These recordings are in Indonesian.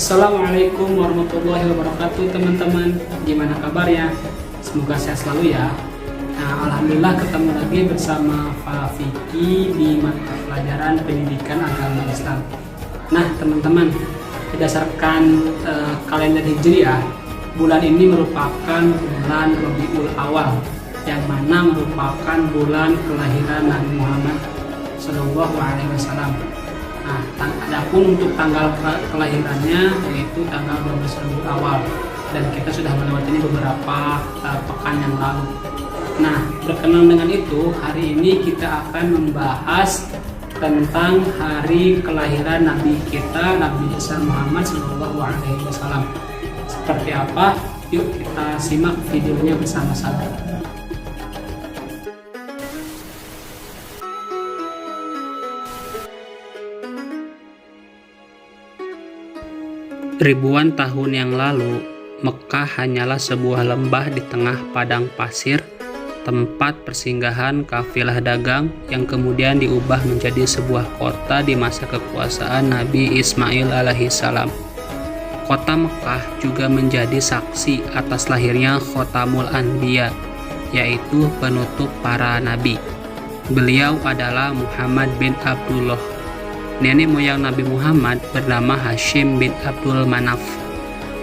Assalamualaikum warahmatullahi wabarakatuh teman-teman. Gimana kabarnya? Semoga sehat selalu ya. Nah, alhamdulillah ketemu lagi bersama Pak Vicky di mata pelajaran pendidikan agama Islam. Nah teman-teman, berdasarkan kalender Hijriah, bulan ini merupakan bulan Rabiul Awal, yang mana merupakan bulan kelahiran Nabi Muhammad SAW. Nah, adapun untuk tanggal kelahirannya yaitu tanggal 12 Rabiul Awal, dan kita sudah melewatinya beberapa pekan yang lalu. Nah, berkenaan dengan itu, hari ini kita akan membahas tentang hari kelahiran Nabi kita, Nabi besar Muhammad SAW. Seperti apa? Yuk kita simak videonya bersama-sama. Ribuan tahun yang lalu, Mekah hanyalah sebuah lembah di tengah padang pasir, tempat persinggahan kafilah dagang yang kemudian diubah menjadi sebuah kota di masa kekuasaan Nabi Ismail alaihissalam. Kota Mekah juga menjadi saksi atas lahirnya Khotamul Anbiya, yaitu penutup para nabi. Beliau adalah Muhammad bin Abdullah. Nenek moyang Nabi Muhammad bernama Hashim bin Abdul Manaf.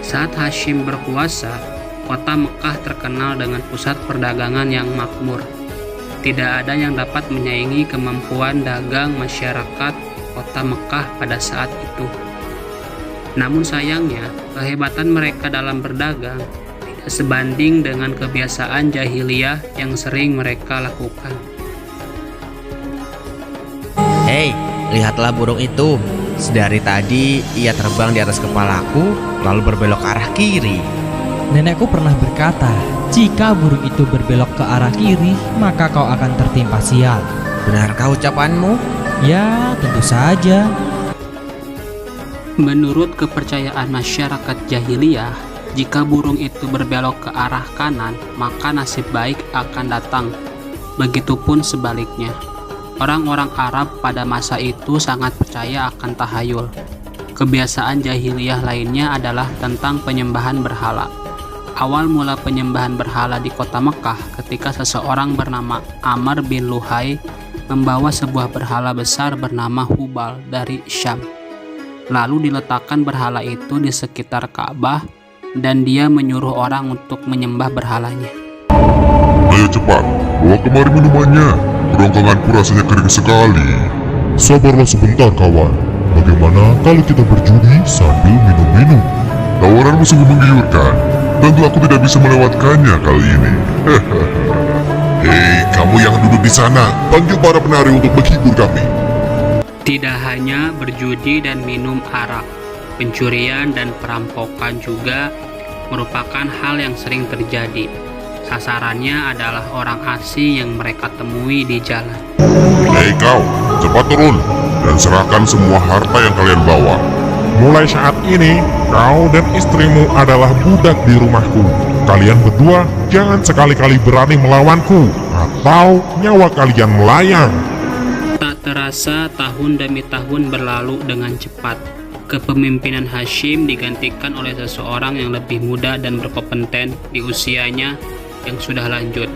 Saat Hashim berkuasa, kota Mekah terkenal dengan pusat perdagangan yang makmur. Tidak ada yang dapat menyaingi kemampuan dagang masyarakat kota Mekah pada saat itu. Namun sayangnya, kehebatan mereka dalam berdagang tidak sebanding dengan kebiasaan jahiliyah yang sering mereka lakukan. Hei, lihatlah burung itu. Sedari tadi ia terbang di atas kepalaku, lalu berbelok ke arah kiri. Nenekku pernah berkata, jika burung itu berbelok ke arah kiri, maka kau akan tertimpa sial. Benarkah ucapanmu? Ya, tentu saja. Menurut kepercayaan masyarakat jahiliyah, jika burung itu berbelok ke arah kanan, maka nasib baik akan datang. Begitupun sebaliknya. Orang-orang Arab pada masa itu sangat percaya akan tahayul. Kebiasaan jahiliyah lainnya adalah tentang penyembahan berhala. Awal mula penyembahan berhala di kota Mekah ketika seseorang bernama Amr bin Luhai membawa sebuah berhala besar bernama Hubal dari Syam. Lalu diletakkan berhala itu di sekitar Ka'bah dan dia menyuruh orang untuk menyembah berhalanya. Ayo cepat, bawa kemari minumannya. Kerongkonganku rasanya kering sekali. Sabarlah sebentar kawan. Bagaimana kalau kita berjudi sambil minum-minum? Tawaranmu sungguh menggiurkan. Tentu aku tidak bisa melewatkannya kali ini. Hei, kamu yang duduk di sana, panggil para penari untuk menghibur kami. Tidak hanya berjudi dan minum arak, pencurian dan perampokan juga merupakan hal yang sering terjadi. Sasarannya adalah orang asing yang mereka temui di jalan. Hei kau, cepat turun dan serahkan semua harta yang kalian bawa. Mulai saat ini, kau dan istrimu adalah budak di rumahku. Kalian berdua jangan sekali-kali berani melawanku, atau nyawa kalian melayang. Tak terasa tahun demi tahun berlalu dengan cepat. Kepemimpinan Hashim digantikan oleh seseorang yang lebih muda dan berkompeten di usianya yang sudah lanjut.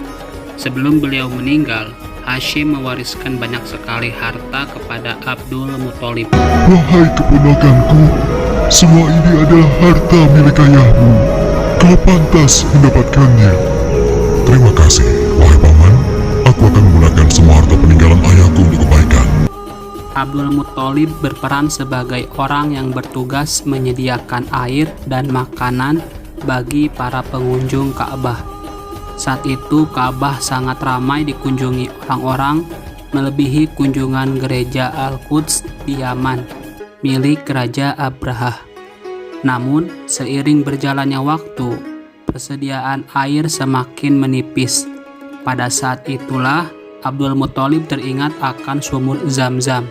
Sebelum beliau meninggal, Hashim mewariskan banyak sekali harta kepada Abdul Muthalib. Wahai keponakanku, semua ini adalah harta milik ayahmu. Kau pantas mendapatkannya. Terima kasih, wahai paman. Aku akan menggunakan semua harta peninggalan ayahku untuk kebaikan. Abdul Muthalib berperan sebagai orang yang bertugas menyediakan air dan makanan bagi para pengunjung Ka'bah. Saat itu Ka'bah sangat ramai dikunjungi orang-orang, melebihi kunjungan gereja Al-Quds di Yaman, milik Raja Abraha. Namun, seiring berjalannya waktu, persediaan air semakin menipis. Pada saat itulah Abdul Muthalib teringat akan sumur Zam-Zam.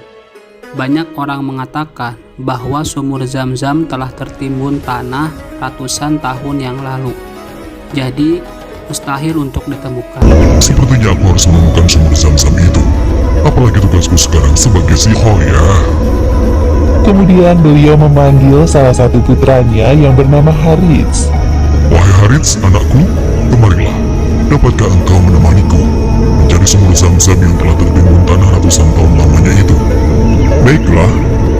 Banyak orang mengatakan bahwa sumur Zam-Zam telah tertimbun tanah ratusan tahun yang lalu. Jadi, mustahil untuk ditemukan. Sepertinya aku harus menemukan sumur Zam-Zam itu. Apalagi tugasku sekarang sebagai sihor ya. Kemudian beliau memanggil salah satu putranya yang bernama Harits. Wahai Harits, anakku, kemarilah. Dapatkah engkau menemaniku mencari sumur Zam-Zam yang telah tertimbun tanah ratusan tahun lamanya itu? Baiklah,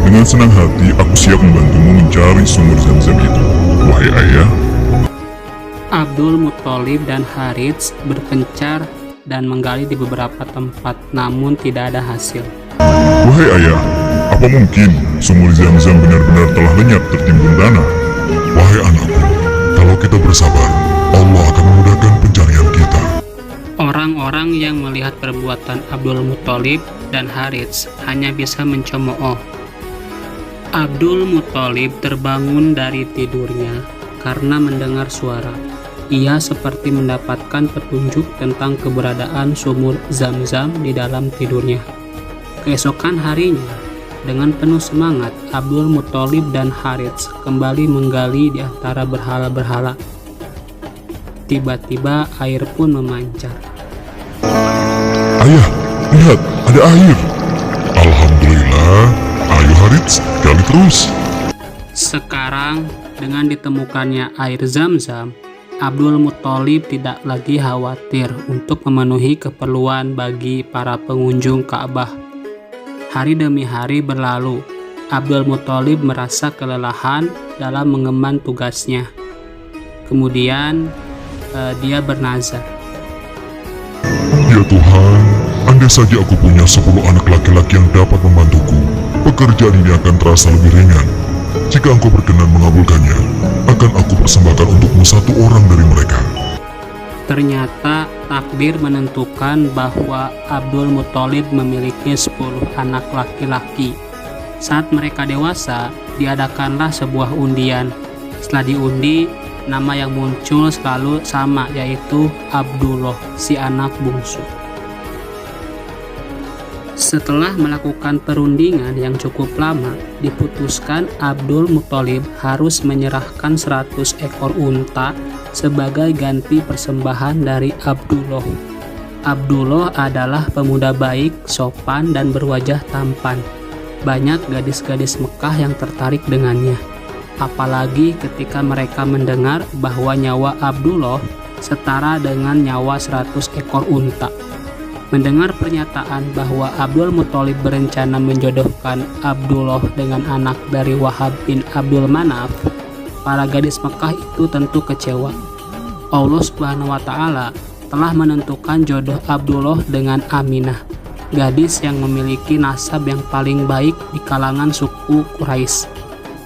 dengan senang hati aku siap membantumu mencari sumur Zam-Zam itu, wahai ayah. Abdul Muthalib dan Harits berpencar dan menggali di beberapa tempat, namun tidak ada hasil. Wahai ayah, apa mungkin sumur Zam-Zam benar-benar telah lenyap tertimbun tanah? Wahai anakku, kalau kita bersabar, Allah akan memudahkan pencarian kita. Orang-orang yang melihat perbuatan Abdul Muthalib dan Harits hanya bisa mencemooh. Abdul Muthalib terbangun dari tidurnya karena mendengar suara. Ia seperti mendapatkan petunjuk tentang keberadaan sumur Zam-Zam di dalam tidurnya. Keesokan harinya, dengan penuh semangat, Abdul Muthalib dan Harits kembali menggali di antara berhala-berhala. Tiba-tiba air pun memancar. Ayah, lihat, ada air. Alhamdulillah, ayo Harits, gali terus. Sekarang, dengan ditemukannya air Zam-Zam, Abdul Muthalib tidak lagi khawatir untuk memenuhi keperluan bagi para pengunjung Ka'bah. Hari demi hari berlalu, Abdul Muthalib merasa kelelahan dalam mengemban tugasnya. Kemudian, dia bernazar. Ya Tuhan, andai saja aku punya 10 anak laki-laki yang dapat membantuku, pekerjaan ini akan terasa lebih ringan. Jika engkau berkenan mengabulkannya, akan aku persembahkan untukmu 1 orang dari mereka. Ternyata takdir menentukan bahwa Abdul Muthalib memiliki 10 anak laki-laki. Saat mereka dewasa, diadakanlah sebuah undian. Setelah diundi, nama yang muncul selalu sama, yaitu Abdullah, si anak bungsu. Setelah melakukan perundingan yang cukup lama, diputuskan Abdul Muthalib harus menyerahkan 100 ekor unta sebagai ganti persembahan dari Abdullah. Abdullah adalah pemuda baik, sopan, dan berwajah tampan. Banyak gadis-gadis Mekah yang tertarik dengannya. Apalagi ketika mereka mendengar bahwa nyawa Abdullah setara dengan nyawa 100 ekor unta. Mendengar pernyataan bahwa Abdul Muthalib berencana menjodohkan Abdullah dengan anak dari Wahab bin Abdul Manaf, para gadis Mekah itu tentu kecewa. Allah Subhanahu wa Ta'ala telah menentukan jodoh Abdullah dengan Aminah, gadis yang memiliki nasab yang paling baik di kalangan suku Quraisy.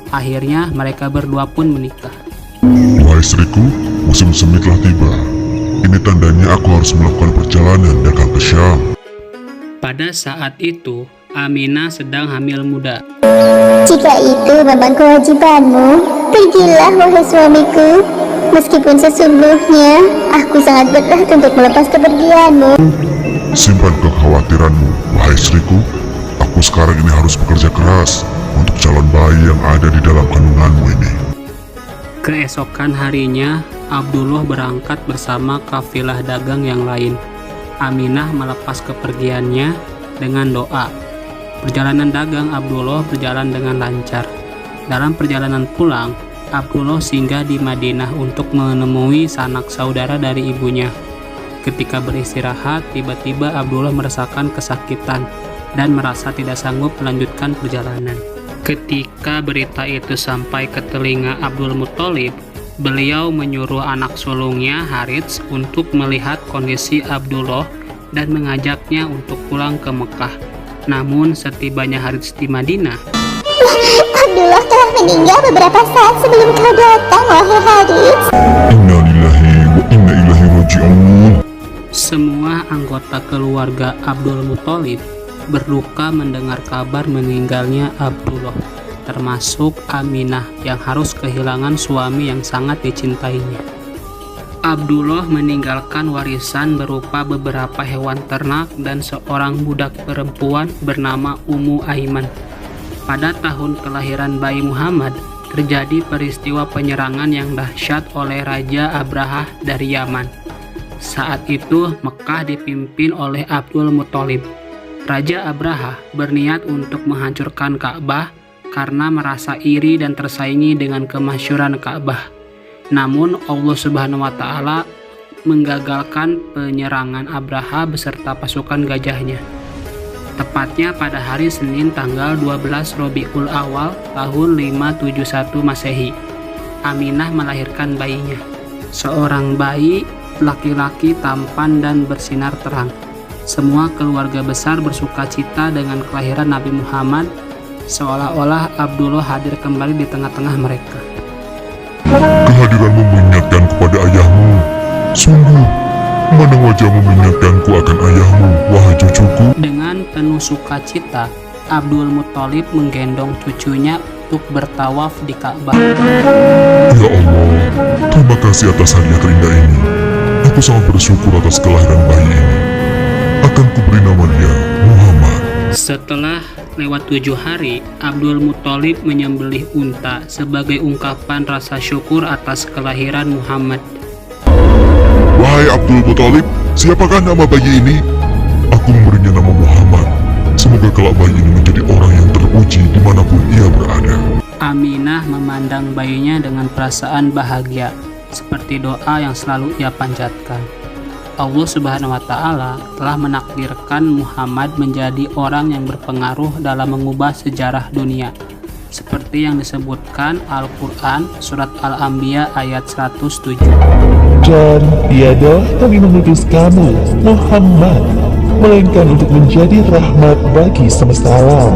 Akhirnya mereka berdua pun menikah. Wahai istriku, musim semi telah tiba. Ini tandanya aku harus melakukan perjalanan dagang ke Syam. Pada saat itu, Aminah sedang hamil muda. Jika itu memang kewajibanmu, pergilah wahai suamiku. Meskipun sesungguhnya aku sangat berat untuk melepas kepergianmu. Simpan kekhawatiranmu, wahai istriku. Aku sekarang ini harus bekerja keras untuk calon bayi yang ada di dalam kandunganmu ini. Keesokan harinya, Abdullah berangkat bersama kafilah dagang yang lain. Aminah melepas kepergiannya dengan doa. Perjalanan dagang Abdullah berjalan dengan lancar. Dalam perjalanan pulang, Abdullah singgah di Madinah untuk menemui sanak saudara dari ibunya. Ketika beristirahat, tiba-tiba Abdullah merasakan kesakitan dan merasa tidak sanggup melanjutkan perjalanan. Ketika berita itu sampai ke telinga Abdul Muthalib, beliau menyuruh anak sulungnya Harits untuk melihat kondisi Abdullah dan mengajaknya untuk pulang ke Mekah. Namun setibanya Harits di Madinah, Abdullah telah meninggal beberapa saat sebelum kau datang, wahai Harits. Inna lillahi wa inna ilaihi raji'un. semua anggota keluarga Abdul Muthalib berduka mendengar kabar meninggalnya Abdullah, termasuk Aminah yang harus kehilangan suami yang sangat dicintainya. Abdullah meninggalkan warisan berupa beberapa hewan ternak dan seorang budak perempuan bernama Ummu Aiman. Pada tahun kelahiran bayi Muhammad, terjadi peristiwa penyerangan yang dahsyat oleh Raja Abrahah dari Yaman. Saat itu Mekah dipimpin oleh Abdul Muthalib. Raja Abrahah berniat untuk menghancurkan Ka'bah karena merasa iri dan tersaingi dengan kemasyhuran Ka'bah. Namun Allah Subhanahu wa taala menggagalkan penyerangan Abraha beserta pasukan gajahnya. Tepatnya pada hari Senin tanggal 12 Rabiul Awal tahun 571 Masehi, Aminah melahirkan bayinya. Seorang bayi laki-laki tampan dan bersinar terang. Semua keluarga besar bersuka cita dengan kelahiran Nabi Muhammad, seolah-olah Abdullah hadir kembali di tengah-tengah mereka. Kehadiranmu mengingatkan kepada ayahmu. Sungguh, memandang wajahmu mengingatkanku akan ayahmu, wahai cucuku. Dengan penuh sukacita, Abdul Muthalib menggendong cucunya untuk bertawaf di Ka'bah. Ya Allah, terima kasih atas hadiah terindah ini. Aku sangat bersyukur atas kelahiran bayi ini. Akan kuberi nama dia Muhammad. Setelah lewat 7 hari, Abdul Muthalib menyembelih unta sebagai ungkapan rasa syukur atas kelahiran Muhammad. Wahai Abdul Muthalib, siapakah nama bayi ini? Aku memberinya nama Muhammad. Semoga kelak bayi ini menjadi orang yang terpuji dimanapun ia berada. Aminah memandang bayinya dengan perasaan bahagia, seperti doa yang selalu ia panjatkan. Allah Subhanahu wa taala telah menakdirkan Muhammad menjadi orang yang berpengaruh dalam mengubah sejarah dunia, seperti yang disebutkan Al-Quran Surat Al-Anbiya ayat 107. Dan tiada kami mengutus kamu, Muhammad, melainkan untuk menjadi rahmat bagi semesta alam.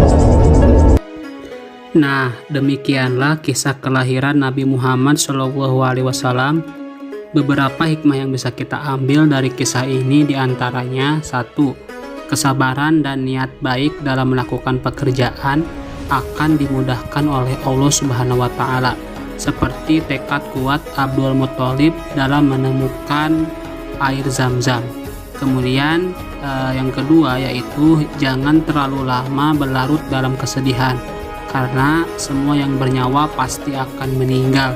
Nah, demikianlah kisah kelahiran Nabi Muhammad SAW. Beberapa hikmah yang bisa kita ambil dari kisah ini diantaranya: 1. Kesabaran dan niat baik dalam melakukan pekerjaan akan dimudahkan oleh Allah Subhanahu wa taala, seperti tekad kuat Abdul Muthalib dalam menemukan air Zam-Zam. Kemudian yang kedua yaitu jangan terlalu lama berlarut dalam kesedihan, karena semua yang bernyawa pasti akan meninggal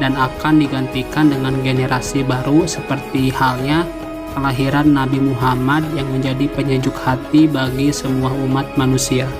dan akan digantikan dengan generasi baru, seperti halnya kelahiran Nabi Muhammad yang menjadi penyejuk hati bagi semua umat manusia.